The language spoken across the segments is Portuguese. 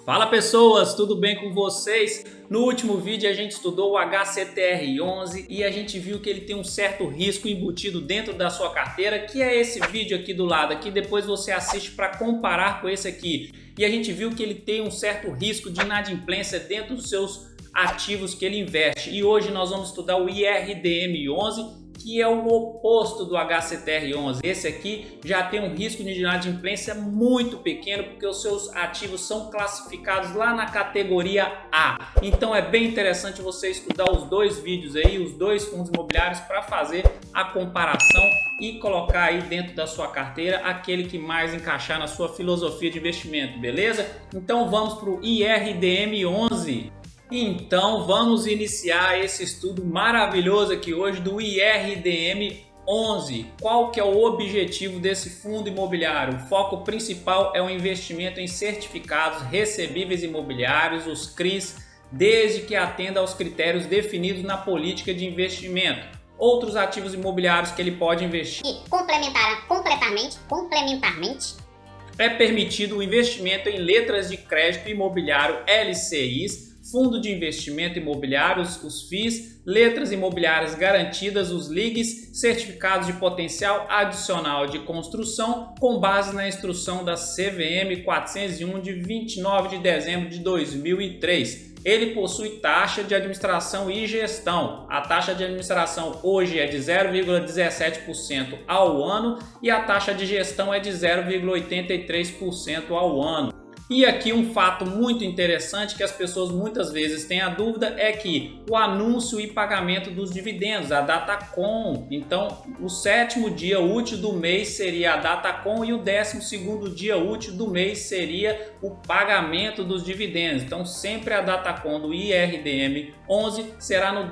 Fala pessoas, tudo bem com vocês? No último vídeo a gente estudou o HCTR11 e a gente viu que ele tem um certo risco embutido dentro da sua carteira, que é esse vídeo aqui do lado, aqui depois você assiste para comparar com esse aqui. E a gente viu que ele tem um certo risco de inadimplência dentro dos seus ativos que ele investe. E hoje nós vamos estudar o IRDM11, que é o oposto do HCTR11. Esse aqui já tem um risco de inadimplência muito pequeno, porque os seus ativos são classificados lá na categoria A. Então é bem interessante você estudar os dois vídeos aí, os dois fundos imobiliários, para fazer a comparação e colocar aí dentro da sua carteira aquele que mais encaixar na sua filosofia de investimento, beleza? Então vamos para o IRDM11. Então vamos iniciar esse estudo maravilhoso aqui hoje do IRDM11. Qual que é o objetivo desse fundo imobiliário? O foco principal é o investimento em certificados recebíveis imobiliários, os CRIs, desde que atenda aos critérios definidos na política de investimento. Outros ativos imobiliários que ele pode investir. E complementarmente, é permitido o investimento em letras de crédito imobiliário LCIs, Fundo de Investimento Imobiliários, os FIIs, letras imobiliárias garantidas, os LIGs, certificados de potencial adicional de construção, com base na instrução da CVM 401 de 29 de dezembro de 2003. Ele possui taxa de administração e gestão. A taxa de administração hoje é de 0,17% ao ano e a taxa de gestão é de 0,83% ao ano. E aqui um fato muito interessante que as pessoas muitas vezes têm a dúvida é que o anúncio e pagamento dos dividendos, a Datacom. Então, o 7º dia útil do mês seria a Datacom e o 12º dia útil do mês seria o pagamento dos dividendos. Então, sempre a Datacom do IRDM11 será no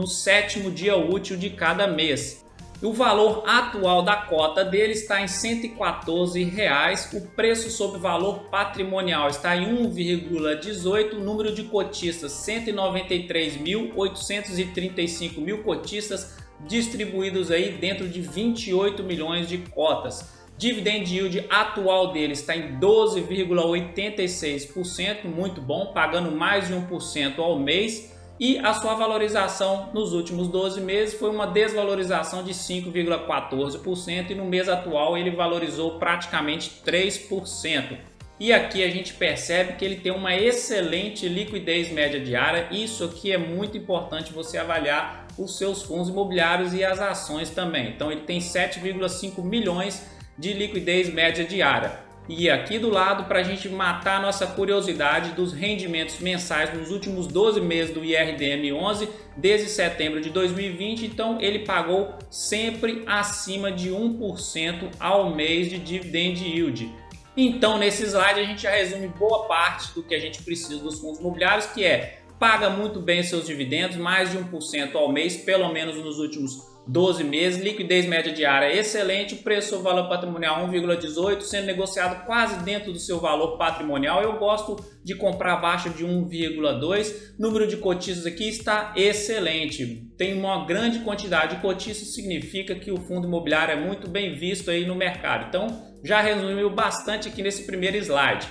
7º dia útil de cada mês. O valor atual da cota dele está em R$ 114,00, o preço sobre valor patrimonial está em 1,18, o número de cotistas 193.835 mil cotistas distribuídos aí dentro de 28 milhões de cotas. Dividend yield atual dele está em 12,86%, muito bom, pagando mais de 1% ao mês. E a sua valorização nos últimos 12 meses foi uma desvalorização de 5,14% e no mês atual ele valorizou praticamente 3%. E aqui a gente percebe que ele tem uma excelente liquidez média diária. Isso aqui é muito importante você avaliar os seus fundos imobiliários e as ações também. Então ele tem 7,5 milhões de liquidez média diária. E aqui do lado, para a gente matar a nossa curiosidade dos rendimentos mensais nos últimos 12 meses do IRDM11, desde setembro de 2020, então ele pagou sempre acima de 1% ao mês de dividend yield. Então nesse slide a gente já resume boa parte do que a gente precisa dos fundos imobiliários, que é paga muito bem seus dividendos, mais de 1% ao mês, pelo menos nos últimos 12 meses, liquidez média diária excelente, preço sobre valor patrimonial 1,18, sendo negociado quase dentro do seu valor patrimonial. Eu gosto de comprar abaixo de 1,2, número de cotistas aqui está excelente, tem uma grande quantidade de cotistas, significa que o fundo imobiliário é muito bem visto aí no mercado. Então já resumiu bastante aqui nesse primeiro slide.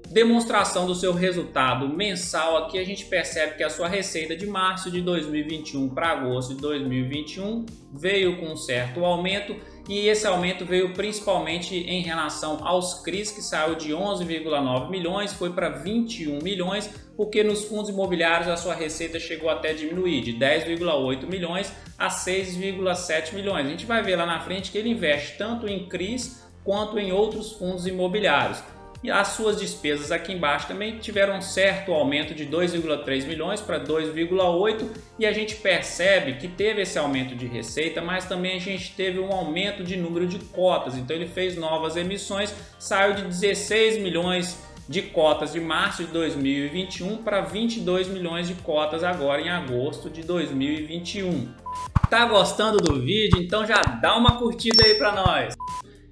Demonstração do seu resultado mensal. Aqui a gente percebe que a sua receita de março de 2021 para agosto de 2021 veio com um certo aumento, e esse aumento veio principalmente em relação aos CRIs, que saiu de 11,9 milhões, foi para 21 milhões, porque nos fundos imobiliários a sua receita chegou até a diminuir de 10,8 milhões a 6,7 milhões. A gente vai ver lá na frente que ele investe tanto em CRIs quanto em outros fundos imobiliários. E as suas despesas aqui embaixo também tiveram um certo aumento de 2,3 milhões para 2,8, e a gente percebe que teve esse aumento de receita, mas também a gente teve um aumento de número de cotas. Então ele fez novas emissões, saiu de 16 milhões de cotas de março de 2021 para 22 milhões de cotas agora em agosto de 2021. Tá gostando do vídeo? Então já dá uma curtida aí para nós!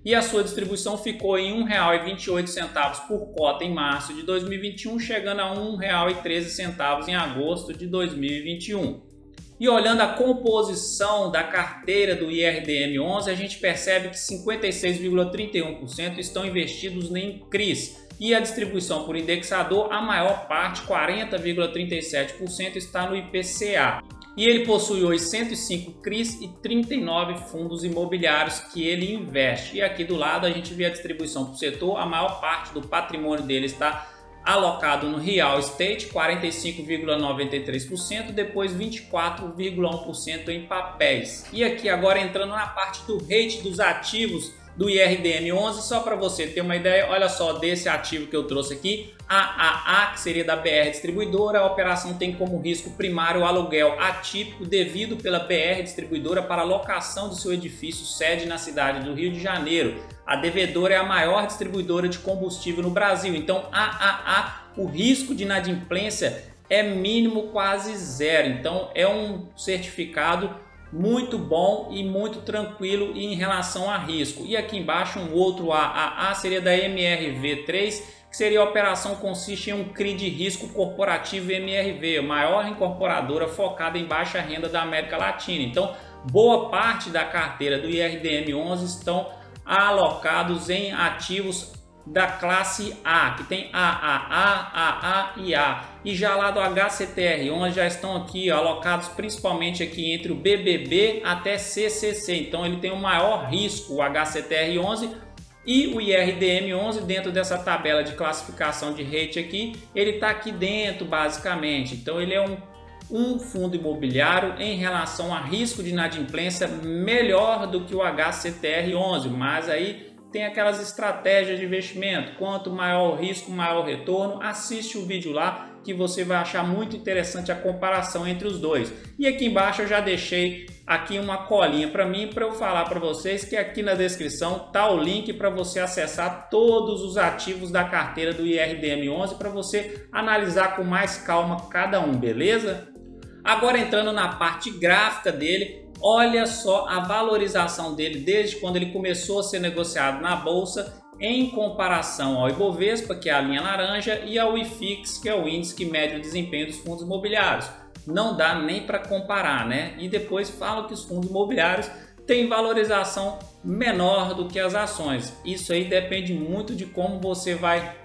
E a sua distribuição ficou em R$ 1,28 por cota em março de 2021, chegando a R$ 1,13 em agosto de 2021. E olhando a composição da carteira do IRDM11, a gente percebe que 56,31% estão investidos em CRIs. E a distribuição por indexador, a maior parte, 40,37%, está no IPCA. E ele possui hoje 105 CRIs e 39 fundos imobiliários que ele investe. E aqui do lado a gente vê a distribuição por setor, a maior parte do patrimônio dele está alocado no real estate, 45,93%, depois 24,1% em papéis. E aqui agora entrando na parte do rate dos ativos do IRDM11, só para você ter uma ideia, olha só desse ativo que eu trouxe aqui, AAA, que seria da BR Distribuidora. A operação tem como risco primário o aluguel atípico devido pela BR Distribuidora para a locação de seu edifício sede na cidade do Rio de Janeiro. A devedora é a maior distribuidora de combustível no Brasil, então AAA, o risco de inadimplência é mínimo, quase zero, então é um certificado muito bom e muito tranquilo em relação a risco. E aqui embaixo um outro AAA seria da MRV3, que seria a operação consiste em um CRI de risco corporativo MRV, a maior incorporadora focada em baixa renda da América Latina. Então, boa parte da carteira do IRDM11 estão alocados em ativos da classe A, que tem AAA, AA e A. E já lá do HCTR11 já estão aqui alocados principalmente aqui entre o BBB até CCC. Então ele tem o maior risco, o HCTR11 e o IRDM11 dentro dessa tabela de classificação de rate aqui. Ele está aqui dentro basicamente. Então ele é um fundo imobiliário em relação a risco de inadimplência melhor do que o HCTR11, mas aí tem aquelas estratégias de investimento, quanto maior o risco, maior o retorno. Assiste o vídeo lá que você vai achar muito interessante a comparação entre os dois. E aqui embaixo eu já deixei aqui uma colinha para mim, para eu falar para vocês que aqui na descrição tá o link para você acessar todos os ativos da carteira do IRDM11 para você analisar com mais calma cada um, beleza? Agora entrando na parte gráfica dele, olha só a valorização dele desde quando ele começou a ser negociado na bolsa em comparação ao Ibovespa, que é a linha laranja, e ao IFIX, que é o índice que mede o desempenho dos fundos imobiliários. Não dá nem para comparar, né? E depois falam que os fundos imobiliários têm valorização menor do que as ações. Isso aí depende muito de como você vai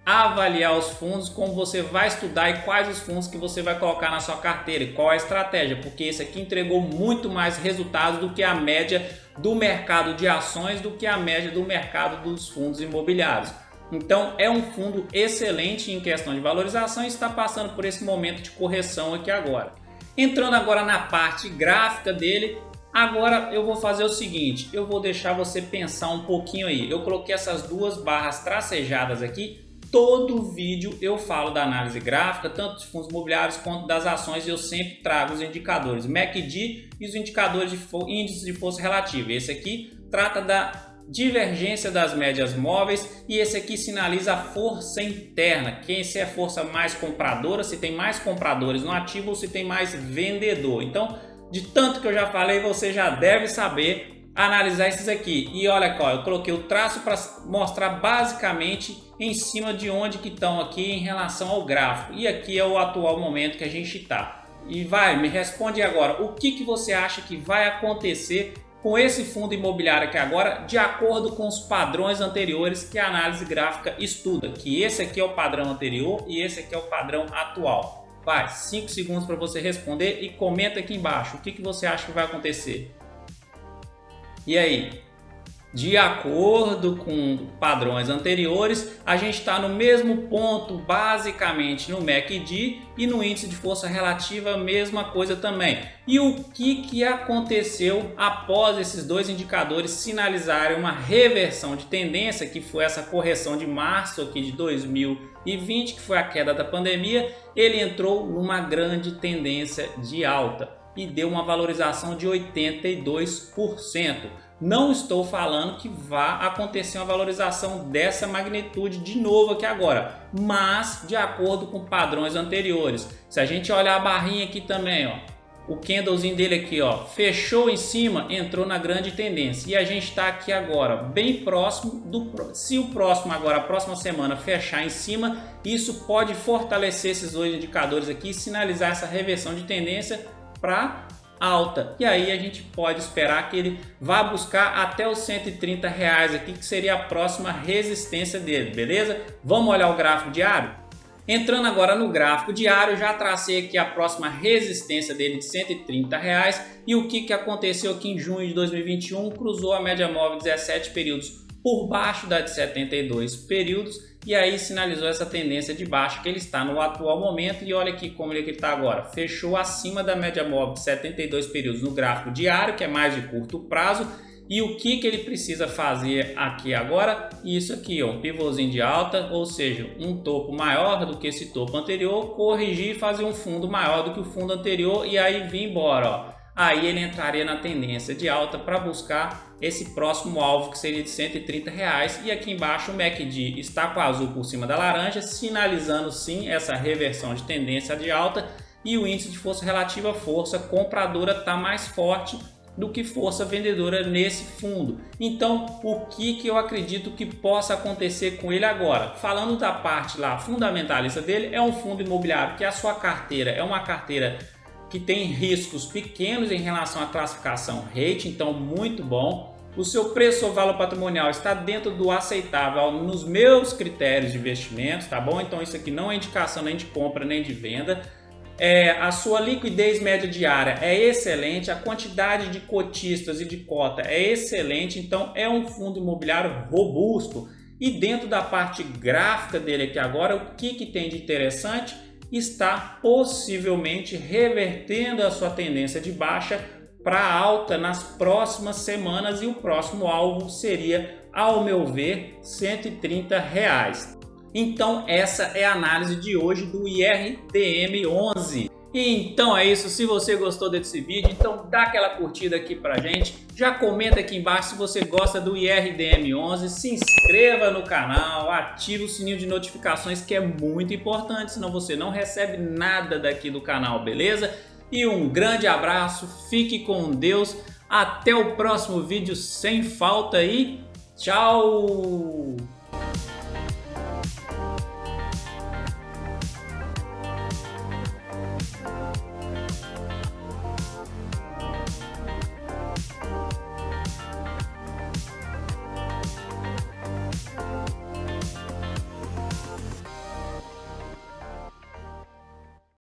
avaliar os fundos, como você vai estudar e quais os fundos que você vai colocar na sua carteira e qual a estratégia, porque esse aqui entregou muito mais resultados do que a média do mercado de ações, do que a média do mercado dos fundos imobiliários. Então é um fundo excelente em questão de valorização e está passando por esse momento de correção aqui agora. Entrando agora na parte gráfica dele, agora eu vou fazer o seguinte, eu vou deixar você pensar um pouquinho aí. Eu coloquei essas duas barras tracejadas aqui. Todo vídeo eu falo da análise gráfica, tanto dos fundos imobiliários quanto das ações, e eu sempre trago os indicadores MACD e os indicadores de índices de força relativa. Esse aqui trata da divergência das médias móveis e esse aqui sinaliza a força interna, se é força mais compradora, se tem mais compradores no ativo ou se tem mais vendedor. Então, de tanto que eu já falei, você já deve saber analisar esses aqui. E olha só, eu coloquei o traço para mostrar basicamente em cima de onde que estão aqui em relação ao gráfico. E aqui é o atual momento que a gente está. E me responde agora, o que você acha que vai acontecer com esse fundo imobiliário aqui agora, de acordo com os padrões anteriores que a análise gráfica estuda, que esse aqui é o padrão anterior e esse aqui é o padrão atual. 5 segundos para você responder e comenta aqui embaixo o que você acha que vai acontecer. E aí, de acordo com padrões anteriores, a gente está no mesmo ponto basicamente no MACD e no índice de força relativa, mesma coisa também. E o que aconteceu após esses dois indicadores sinalizarem uma reversão de tendência, que foi essa correção de março aqui de 2020, que foi a queda da pandemia? Ele entrou numa grande tendência de alta e deu uma valorização de 82%. Não estou falando que vá acontecer uma valorização dessa magnitude de novo aqui agora, mas de acordo com padrões anteriores. Se a gente olhar a barrinha aqui também, ó, o candlezinho dele aqui, ó, fechou em cima, entrou na grande tendência. E a gente está aqui agora bem próximo do... Se o próximo agora, a próxima semana, fechar em cima, isso pode fortalecer esses dois indicadores aqui e sinalizar essa reversão de tendência para alta. E aí a gente pode esperar que ele vá buscar até os R$130 aqui, que seria a próxima resistência dele, beleza? Vamos olhar o gráfico diário? Entrando agora no gráfico diário, já tracei aqui a próxima resistência dele de R$130 e o que aconteceu aqui em junho de 2021, cruzou a média móvel 17 períodos por baixo da de 72 períodos e aí sinalizou essa tendência de baixa que ele está no atual momento. E olha aqui como ele está agora, fechou acima da média móvel de 72 períodos no gráfico diário, que é mais de curto prazo. E o que ele precisa fazer aqui agora? Isso aqui, ó, um pivôzinho de alta, ou seja, um topo maior do que esse topo anterior, corrigir e fazer um fundo maior do que o fundo anterior e aí vir embora, ó. Aí ele entraria na tendência de alta para buscar esse próximo alvo, que seria de R$130. E aqui embaixo o MACD está com o azul por cima da laranja, sinalizando sim essa reversão de tendência de alta. E o índice de força relativa, força compradora, está mais forte do que força vendedora nesse fundo. Então, o que eu acredito que possa acontecer com ele agora? Falando da parte lá fundamentalista dele, é um fundo imobiliário que a sua carteira é uma carteira que tem riscos pequenos em relação à classificação rate, então muito bom. O seu preço ou valor patrimonial está dentro do aceitável nos meus critérios de investimentos, tá bom? Então isso aqui não é indicação nem de compra nem de venda. A sua liquidez média diária é excelente, a quantidade de cotistas e de cota é excelente, então é um fundo imobiliário robusto. E dentro da parte gráfica dele aqui agora, o que tem de interessante? Está possivelmente revertendo a sua tendência de baixa para alta nas próximas semanas e o próximo alvo seria, ao meu ver, R$130. Então essa é a análise de hoje do IRDM11. Então é isso, se você gostou desse vídeo, então dá aquela curtida aqui pra gente, já comenta aqui embaixo se você gosta do IRDM11, se inscreva no canal, ative o sininho de notificações que é muito importante, senão você não recebe nada daqui do canal, beleza? E um grande abraço, fique com Deus, até o próximo vídeo sem falta e tchau!